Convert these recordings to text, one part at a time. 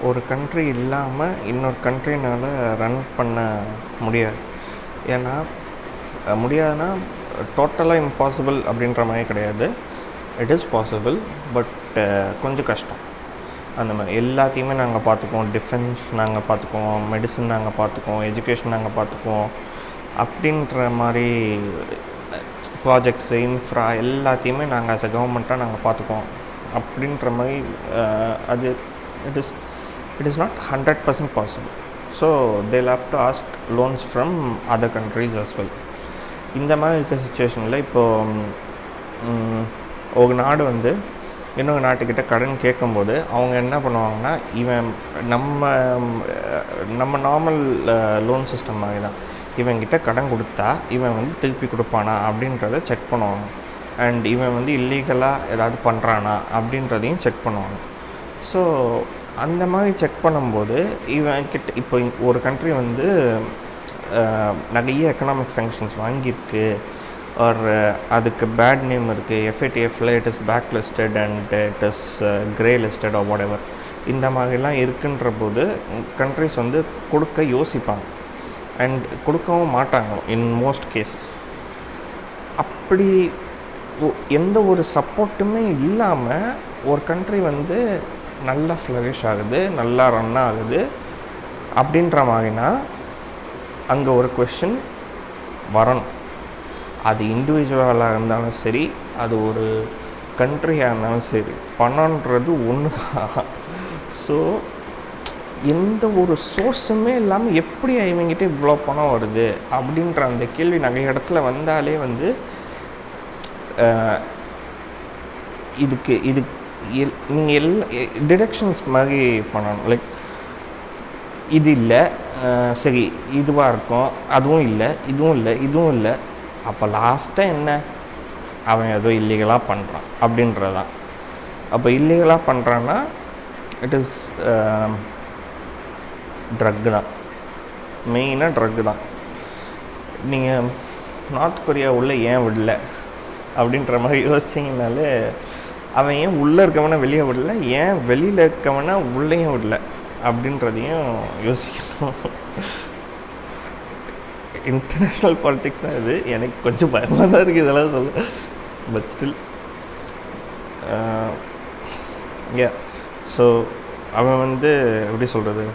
ஒரு கண்ட்ரி இல்லாமல் இன்னொரு கண்ட்ரினால் ரன் பண்ண முடியாது. ஏன்னா முடியாதுன்னா டோட்டலாக இம்பாசிபிள் அப்படின்ற மாதிரி கிடையாது. இட் இஸ் பாசிபிள், பட் கொஞ்சம் கஷ்டம். அந்த மாதிரி எல்லாத்தையுமே நாங்கள் பார்த்துக்குவோம். டிஃபென்ஸ் நாங்கள் பார்த்துக்குவோம், மெடிசன் நாங்கள் பார்த்துக்குவோம், எஜுகேஷன் நாங்கள் பார்த்துக்குவோம் அப்படின்ற மாதிரி ப்ராஜெக்ட்ஸு, இன்ஃப்ரா எல்லாத்தையுமே நாங்கள் ஆஸ் அ கவர்மெண்ட்டாக நாங்கள் பார்த்துக்குவோம் அப்படின்ற மாதிரி அது it is not 100% possible. So they'll have to ask loans from other countries as well. இந்த மாதிரி இருக்க சுச்சுவேஷனில் இப்போது ஒரு நாடு வந்து இன்னொரு நாட்டுக்கிட்ட கடன் கேட்கும்போது அவங்க என்ன பண்ணுவாங்கன்னா, இவன் நம்ம நார்மல் லோன் சிஸ்டம் மாதிரி தான், இவன்கிட்ட கடன் கொடுத்தா இவன் வந்து திருப்பி கொடுப்பானா அப்படின்றத செக் பண்ணுவாங்க. அண்ட் இவன் வந்து இல்லீகலாக ஏதாவது பண்ணுறானா அப்படின்றதையும் செக் பண்ணுவாங்க. ஸோ அந்த மாதிரி செக் பண்ணும்போது இவன்கிட்ட இப்போ ஒரு கண்ட்ரி வந்து நிறைய எக்கனாமிக் சாங்ஷன்ஸ் வாங்கியிருக்கு, ஒரு அதுக்கு பேட் நேம் இருக்குது, FATFல it is blacklisted and it is greylisted or whatever, இந்த மாதிரிலாம் இருக்குன்ற போது கண்ட்ரிஸ் வந்து கொடுக்க யோசிப்பாங்க அண்ட் கொடுக்கவும் மாட்டாங்க இன் மோஸ்ட் கேசஸ். அப்படி எந்த ஒரு சப்போர்ட்டுமே இல்லாமல் ஒரு கண்ட்ரி வந்து நல்லா ஃப்ளரிஷ் ஆகுது, நல்லா ரன் ஆகுது அப்படின்ற மாதிரினா அங்கே ஒரு கொஷின் வரணும். அது இண்டிவிஜுவலாக இருந்தாலும் சரி, அது ஒரு கண்ட்ரியாக இருந்தாலும் சரி, பணன்றது ஒன்று தான். ஸோ எந்த ஒரு சோர்ஸுமே இல்லாமல் எப்படி இவங்கிட்ட இவ்வளோ பணம் வருது அப்படின்ற அந்த கேள்வி நிறைய இடத்துல வந்தாலே வந்து இது நீங்கள் எல்லா டிடக்ஷன்ஸ் மாதிரி பண்ணணும். லைக் இது இல்லை, சரி இதுவாக இருக்கும், அதுவும் இல்லை, இதுவும் இல்லை, இதுவும் இல்லை, அப்போ லாஸ்ட்டாக என்ன, அவன் ஏதோ இல்லீகலாக பண்ணுறான் அப்படின்றதான். அப்போ இல்லீகலாக பண்ணுறான்னா இட் இஸ் ட்ரக்கு தான், மெயினாக ட்ரக்கு தான். நீங்கள் நார்த் கொரியா உள்ளே ஏன் விடல அப்படின்ற மாதிரி யோசிச்சிங்கனாலே, அவன் ஏன் உள்ளே இருக்கவனை வெளியே விடல, ஏன் வெளியில் இருக்கவனை உள்ளேயும் விடல அப்படின்றதையும் யோசிக்கணும். இன்டர்நேஷ்னல் பாலிட்டிக்ஸ் தான் இது. எனக்கு கொஞ்சம் பயமாக தான் இருக்குது இதெல்லாம் சொல்ல, பட் ஸ்டில் ஸோ அவன் வந்து எப்படி சொல்கிறது,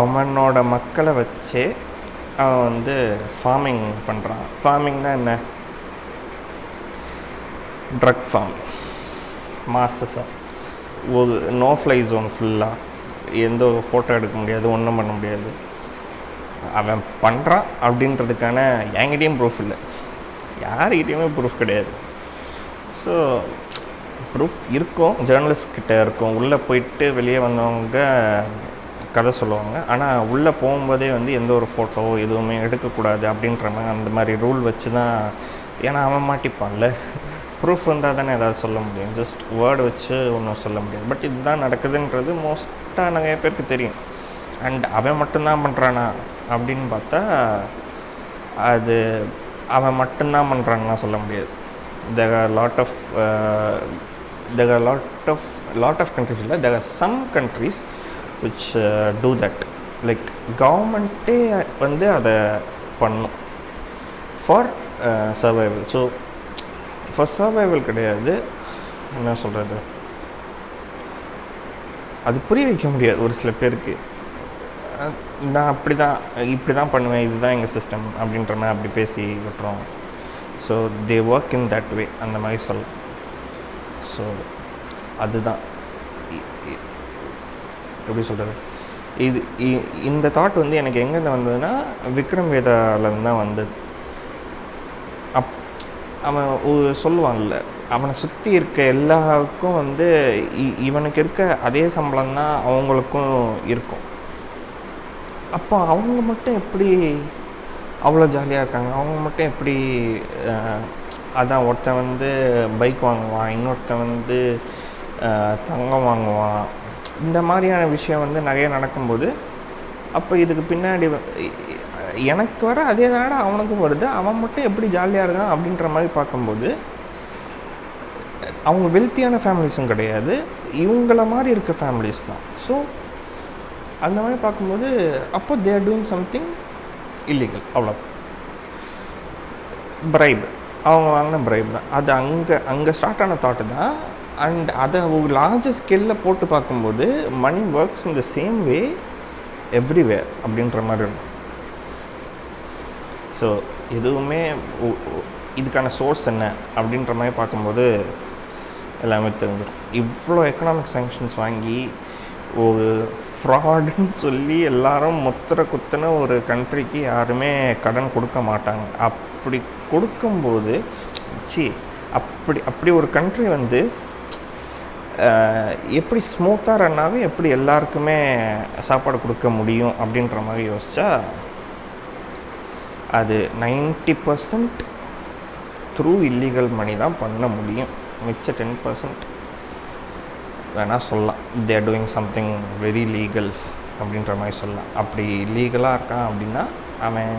அவனோட மக்களை வச்சே அவன் வந்து ஃபார்மிங் பண்ணுறான். ஃபார்மிங்னா என்ன, ட்ரக் ஃபார்ம் மாசஸாக ஒரு நோ ஃப்ளை ஜோன் ஃபுல்லாக, எந்த ஒரு ஃபோட்டோ எடுக்க முடியாது, ஒன்றும் பண்ண முடியாது. அவன் பண்ணுறான் அப்படின்றதுக்கான என்கிட்டையும் ப்ரூஃப் இல்லை, யார்கிட்டையுமே ப்ரூஃப் கிடையாது. ஸோ ப்ரூஃப் இருக்கும், ஜேர்னலிஸ்ட்கிட்ட இருக்கும், உள்ளே போயிட்டு வெளியே வந்தவங்க கதை சொல்லுவாங்க. ஆனால் உள்ளே போகும்போதே வந்து எந்த ஒரு ஃபோட்டோ எதுவுமே எடுக்கக்கூடாது அப்படின்ற மாதிரி அந்த மாதிரி ரூல் வச்சு தான். ஏன்னா அவன் மாட்டிப்பான்ல, ப்ரூஃப் வந்தால் தானே ஏதாவது சொல்ல முடியும், ஜஸ்ட் வேர்டு வச்சு ஒன்றும் சொல்ல முடியாது. பட் இதுதான் நடக்குதுன்றது மோஸ்ட்டாக நிறைய பேருக்கு தெரியும். அண்ட் அவன் மட்டும்தான் பண்ணுறானா அப்படின்னு பார்த்தா அது அவன் மட்டும்தான் பண்ணுறான்லாம் சொல்ல முடியாது. there are lot of countries இல்லை, there are some countries which do that. Like கவர்மெண்ட்டே வந்து அதை பண்ணும் for survival. So for survival கிடையாது, என்ன சொல்கிறது, அது புரிய வைக்க முடியாது ஒரு சில பேருக்கு. நான் இப்படி தான் பண்ணுவேன், இதுதான் எங்கள் சிஸ்டம் அப்படின்ற மாதிரி அப்படி பேசி விட்டுறோம். So they work in that way, அந்த மாதிரி சொல்லலாம். ஸோ அதுதான் எப்படி சொல்கிறது, இந்த தாட் வந்து எனக்கு எங்கேருந்து வந்ததுன்னா விக்ரம் வேதாலேருந்து தான் வந்தது. அவன் சொல்லுவான்ல, அவனை சுற்றி இருக்க எல்லாருக்கும் வந்து இவனுக்கு இருக்க அதே சம்பளம் தான் அவங்களுக்கும் இருக்கும். அப்போ அவங்க மட்டும் எப்படி அவ்வளோ ஜாலியாக இருக்காங்க, அவங்க மட்டும் எப்படி அதான் ஒருத்தன் வந்து பைக் வாங்குவான், இன்னொருத்தன் வந்து தங்கம் வாங்குவான், இந்த மாதிரியான விஷயம் வந்து நிறைய நடக்கும்போது அப்போ இதுக்கு பின்னாடி எனக்கு வர அதே தானே அவனுக்கும் வருது, அவன் மட்டும் எப்படி ஜாலியாக இருக்கான் அப்படின்ற மாதிரி பார்க்கும்போது அவங்க வெல்த்தியான ஃபேமிலிஸும் கிடையாது, இவங்கள மாதிரி இருக்க ஃபேமிலிஸ் தான். ஸோ அந்த மாதிரி பார்க்கும்போது அப்போ they are doing something illegal, அவ்வளோதான். பிரைப், அவங்க வாங்கின பிரைப் தான் அது. அங்கே ஸ்டார்ட் ஆன தாட்டு தான். அண்ட் அதை ஒரு லார்ஜர் ஸ்கேலில் போட்டு பார்க்கும்போது money works in the same way everywhere அப்படின்ற மாதிரி இருக்கும். ஸோ எதுவுமே இதுக்கான சோர்ஸ் என்ன அப்படின்ற மாதிரி பார்க்கும்போது எல்லாமே தெரிஞ்சிடும். இவ்வளோ எக்கனாமிக் சாங்ஷன்ஸ் வாங்கி ஒரு ஃப்ராடுன்னு சொல்லி எல்லாரும் குத்துன ஒரு கண்ட்ரிக்கு யாருமே கடன் கொடுக்க மாட்டாங்க. அப்படி கொடுக்கும்போது அப்படி ஒரு கண்ட்ரி வந்து எப்படி ஸ்மூத்தாக ரன் ஆகும், எப்படி எல்லாருக்குமே சாப்பாடு கொடுக்க முடியும் அப்படின்ற மாதிரி யோசித்தா அது 90% த்ரூ இல்லீகல் மணி தான் பண்ண முடியும். மிச்ச 10% வேணால் சொல்லலாம் they are doing something very legal அப்படின்ற மாதிரி சொல்லலாம். அப்படி லீகலாக இருக்கான் அப்படின்னா அவன்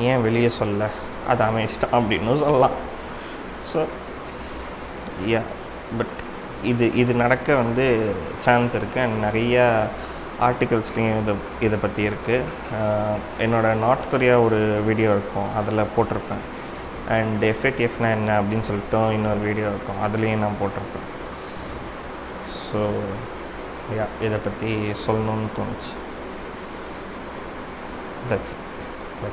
ஏன் வெளியே சொல்ல, அது அவன் இஷ்டம் அப்படின்னு சொல்லலாம். ஸோ பட் இது நடக்க வந்து சான்ஸ் இருக்குது. அண்ட் நிறையா ஆர்டிகல்ஸ்லேயும் இதை பற்றி இருக்குது. என்னோடய நார்த் கொரியா ஒரு வீடியோ இருக்கும், அதில் போட்டிருப்பேன். அண்ட் FATFனா என்ன அப்படின்னு சொல்லிட்டு இன்னொரு வீடியோ இருக்கும், அதுலேயும் நான் போட்டிருப்பேன். ஸோ இதை பற்றி சொல்லணுன்னு தோணுச்சு. That's it. பை.